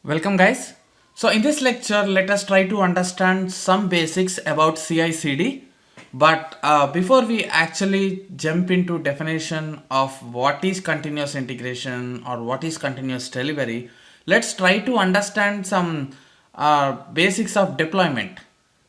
Welcome guys. So in this lecture, let us try to understand some basics about CI/CD. But before we actually jump into definition of what is continuous integration or what is continuous delivery, let's try to understand some basics of deployment.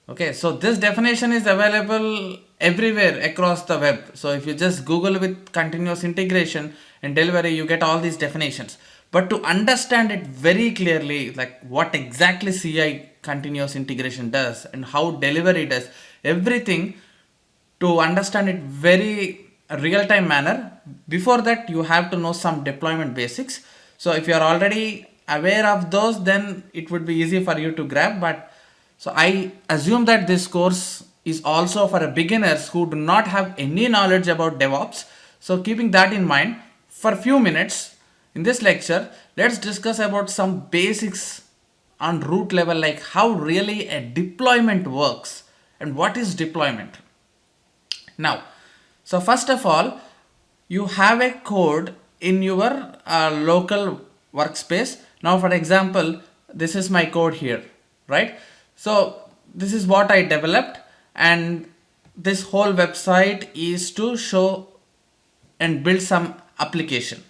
Okay, so this definition is available everywhere across the web. So if you just Google with continuous integration and delivery, you get all these definitions. But to understand it very clearly, like what exactly CI continuous integration does and how delivery does, everything to understand it very real-time manner, before that you have to know some deployment basics. So if you are already aware of those, then it would be easy for you to grab. But so I assume that this course is also for beginners who do not have any knowledge about DevOps. So keeping that in mind, for a few minutes in this lecture, let's discuss about some basics on root level, like how really a deployment works and what is deployment. Now, so first of all, you have a code in your local workspace. Now, for example, this is my code here, right? So this is what I developed, and this whole website is to show and build some application.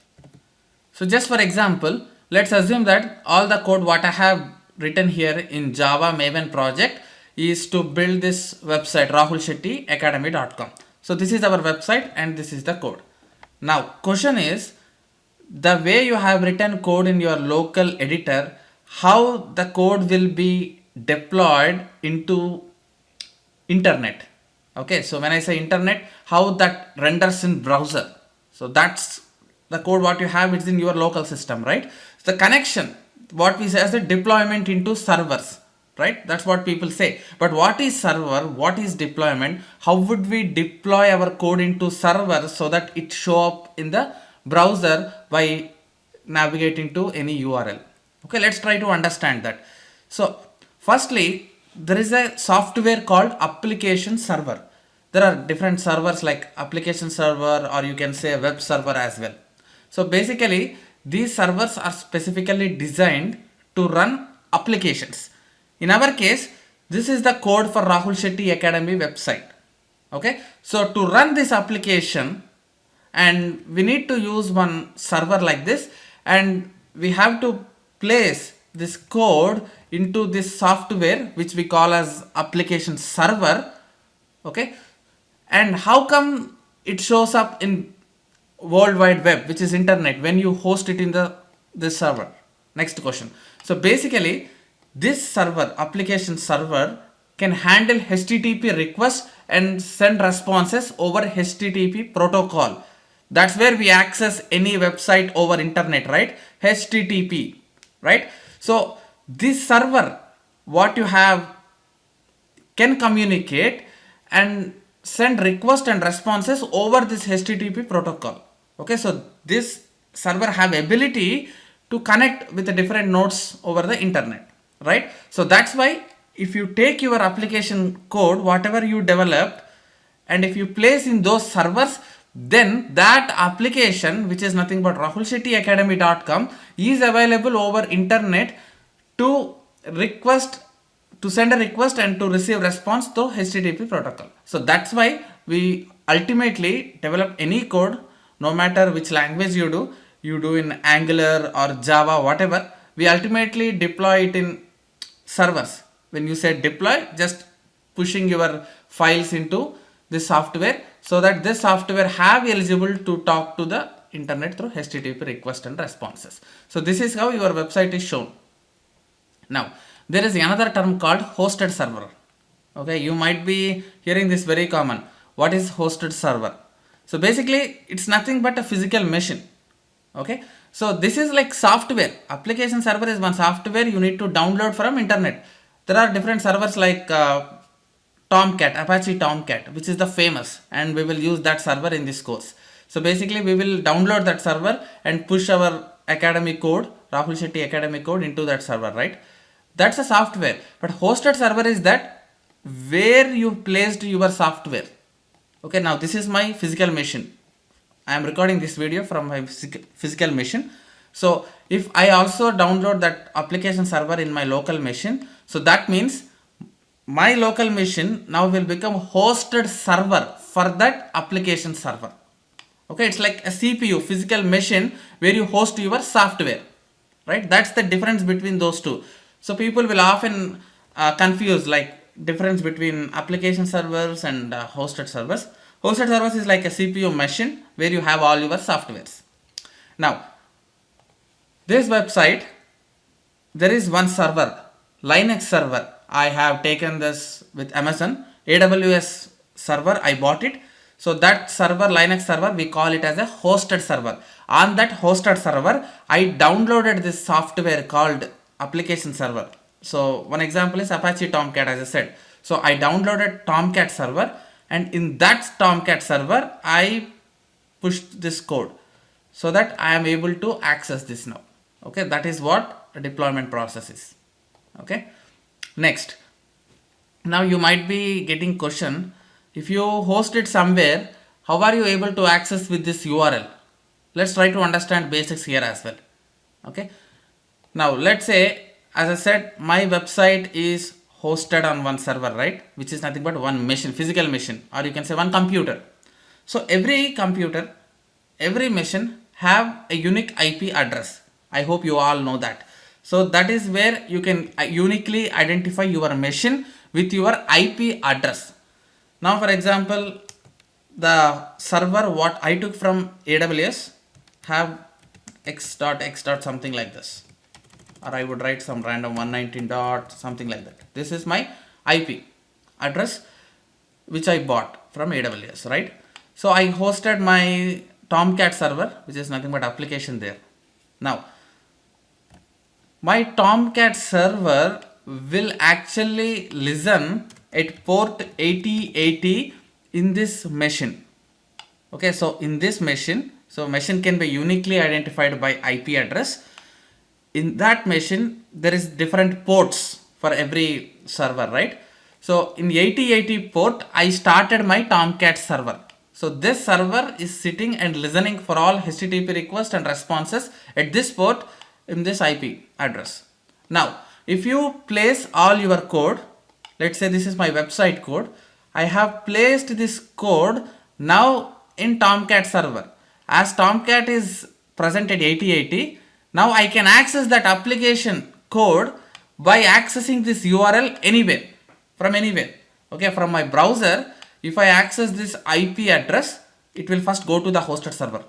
So just for example, let's assume that all the code what I have written here in Java Maven project is to build this website rahulshettyacademy.com. So this is our website and this is the code. Now question is, the way you have written code in your local editor, how the code will be deployed into internet. Okay, so when I say internet, how that renders in browser. So that's the code what you have, it's in your local system, right? The connection, what we say as the deployment into servers, right? That's what people say. But what is server? What is deployment? How would we deploy our code into server so that it show up in the browser by navigating to any URL? Okay, let's try to understand that. So firstly, there is a software called application server. There are different servers like application server, or you can say web server as well. So basically, these servers are specifically designed to run applications. In our case, this is the code for Rahul Shetty Academy website. Okay, so to run this application, and we need to use one server like this, and we have to place this code into this software which we call as application server. Okay, and how come it shows up in World Wide Web, which is internet, when you host it in this server? Next question. So basically, this server, application server, can handle HTTP requests and send responses over HTTP protocol. That's where we access any website over internet, right? HTTP, right? So this server, what you have, can communicate and send requests and responses over this HTTP protocol. Okay, so this server have ability to connect with the different nodes over the internet, right? So that's why if you take your application code, whatever you developed, and if you place in those servers, then that application, which is nothing but rahulshettyacademy.com, is available over internet to request, to send a request and to receive response to HTTP protocol. So that's why we ultimately develop any code, no matter which language you do in Angular or Java, whatever, we ultimately deploy it in servers. When you say deploy, just pushing your files into this software so that this software have eligible to talk to the internet through HTTP request and responses. So this is how your website is shown. Now, there is another term called hosted server. Okay, you might be hearing this very common. What is hosted server? So basically, it's nothing but a physical machine. Okay, so this is like software. Application server is one software you need to download from internet. There are different servers like Tomcat, Apache Tomcat, which is the famous, and we will use that server in this course. So basically, we will download that server and push our academy code, Rahul Shetty Academy code, into that server, right? That's a software. But hosted server is that where you placed your software. Okay, now this is my physical machine. I am recording this video from my physical machine. So if I also download that application server in my local machine, so that means my local machine now will become hosted server for that application server. Okay, it's like a CPU, physical machine, where you host your software, right? That's the difference between those two. So people will often confuse like difference between application servers and hosted servers. Hosted servers is like a CPU machine where you have all your softwares. Now this website, there is one server, Linux server. I have taken this with Amazon, AWS server, I bought it. So that server, Linux server, we call it as a hosted server. On that hosted server, I downloaded this software called application server. So one example is Apache Tomcat, as I said. So I downloaded Tomcat server, and in that Tomcat server, I pushed this code so that I am able to access this now. Okay, that is what a deployment process is. Okay, next, now you might be getting question, if you host it somewhere, how are you able to access with this URL? Let's try to understand basics here as well. Okay, now let's say, as I said, my website is hosted on one server, right, which is nothing but one machine, physical machine, or you can say one computer. So every computer, every machine have a unique IP address. I hope you all know that. So that is where you can uniquely identify your machine with your IP address. Now for example, the server what I took from AWS have x.x. something like this, or I would write some random 119 dot something like that. This is my IP address which I bought from AWS, right? So I hosted my Tomcat server, which is nothing but application there. Now my Tomcat server will actually listen at port 8080 in this machine. Okay, so in this machine, so machine can be uniquely identified by IP address. In that machine, there is different ports for every server, right? So in 8080 port, I started my Tomcat server. So this server is sitting and listening for all HTTP requests and responses at this port in this IP address. Now, if you place all your code, let's say this is my website code, I have placed this code now in Tomcat server. As Tomcat is present at 8080, now I can access that application code by accessing this URL anywhere, from anywhere. Okay, from my browser, if I access this IP address, it will first go to the hosted server,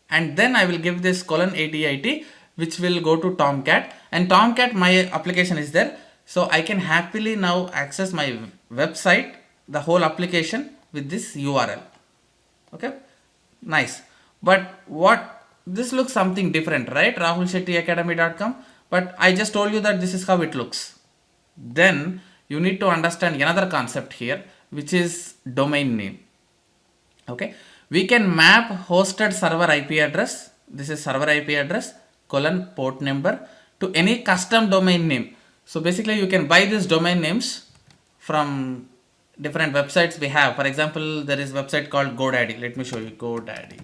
and then I will give this colon 8080, which will go to Tomcat, and Tomcat, my application is there, so I can happily now access my website, the whole application, with this URL. Okay, nice. But what, this looks something different, right? rahulshettyacademy.com, but I just told you that this is how it looks. Then you need to understand another concept here, which is domain name. Okay, we can map hosted server IP address, this is server IP address colon port number, to any custom domain name. So basically you can buy these domain names from different websites we have. For example, there is a website called GoDaddy. Let me show you GoDaddy.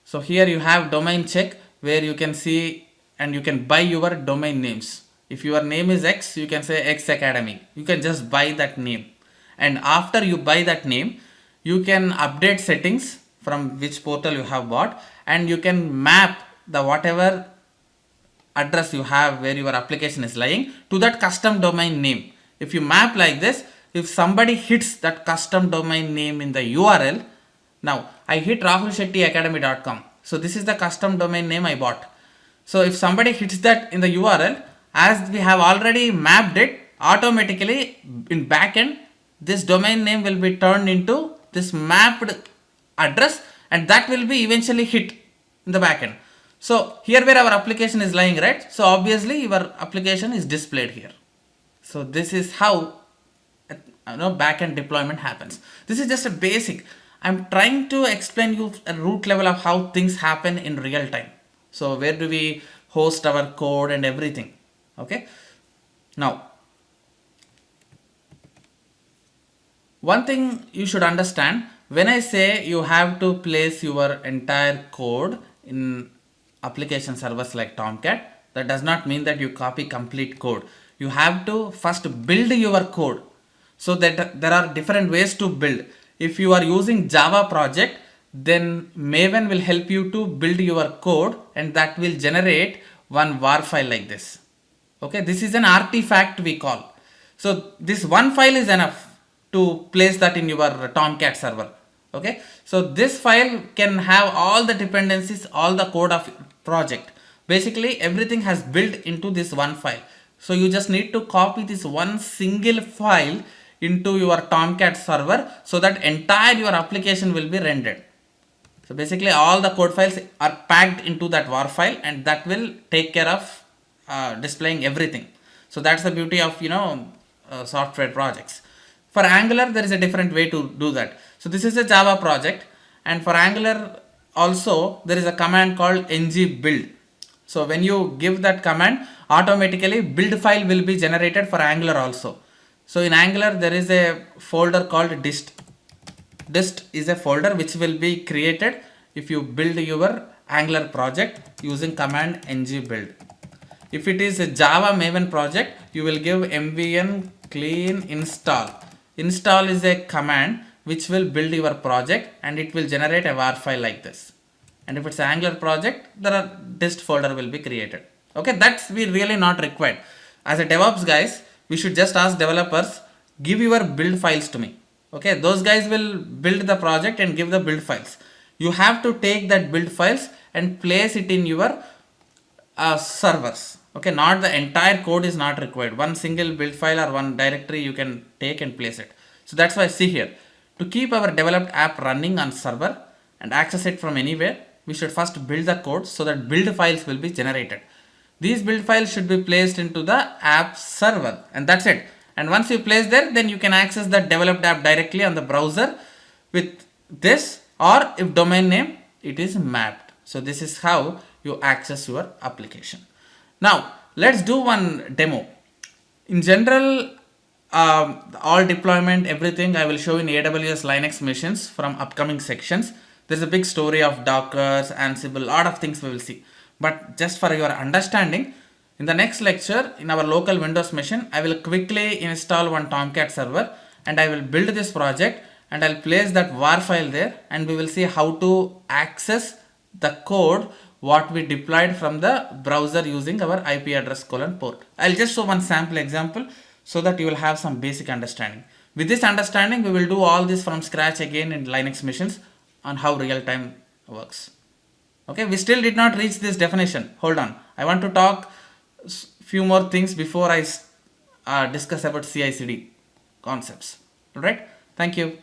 So here you have domain check, where you can see and you can buy your domain names. If your name is X, you can say X Academy. You can just buy that name, and after you buy that name, you can update settings from which portal you have bought, and you can map the whatever address you have where your application is lying to that custom domain name. If you map like this, if somebody hits that custom domain name in the URL, now I hit rahulshettyacademy.com. So this is the custom domain name I bought. So if somebody hits that in the URL, as we have already mapped it, automatically in backend, this domain name will be turned into this mapped address, and that will be eventually hit in the backend. So here where our application is lying, right? So obviously your application is displayed here. So this is how backend deployment happens. This is just a basic. I'm trying to explain you a root level of how things happen in real time. So where do we host our code and everything? Okay. Now, one thing you should understand, when I say you have to place your entire code in application servers like Tomcat, that does not mean that you copy complete code. You have to first build your code. So that there are different ways to build. If you are using Java project, then Maven will help you to build your code, and that will generate one var file like this. Okay, this is an artifact we call. So this one file is enough to place that in your Tomcat server. Okay, so this file can have all the dependencies, all the code of project. Basically everything has built into this one file. So you just need to copy this one single file into your Tomcat server, so that entire your application will be rendered. So basically all the code files are packed into that var file, and that will take care of displaying everything. So that's the beauty of software projects. For Angular there is a different way to do that. So this is a Java project, and for Angular also there is a command called ng build. So when you give that command, automatically build file will be generated for Angular also. So in Angular there is a folder called dist. Dist is a folder which will be created if you build your Angular project using command ng build. If it is a Java Maven project, you will give mvn clean install. Install is a command which will build your project, and it will generate a var file like this. And if it's an Angular project, there are dist folder will be created. Okay, that's we really not required. As a DevOps guys, we should just ask developers, give your build files to me. Okay, those guys will build the project and give the build files. You have to take that build files and place it in your servers. Okay, not the entire code is not required. One single build file or one directory you can take and place it. So that's why see here, to keep our developed app running on server and access it from anywhere, we should first build the code so that build files will be generated. These build files should be placed into the app server, and that's it. And once you place there, then you can access the developed app directly on the browser with this, or if domain name it is mapped. So this is how you access your application. Now let's do one demo. In general, all deployment, everything I will show in AWS Linux machines from upcoming sections. There's a big story of Docker, Ansible, lot of things we will see. But just for your understanding, in the next lecture, in our local Windows machine, I will quickly install one Tomcat server, and I will build this project, and I'll place that var file there, and we will see how to access the code what we deployed from the browser using our IP address :port. I'll just show one sample example so that you will have some basic understanding. With this understanding, we will do all this from scratch again in Linux machines on how real time works. Okay, we still did not reach this definition. Hold on. I want to talk few more things before I discuss about CI/CD concepts. Alright, thank you.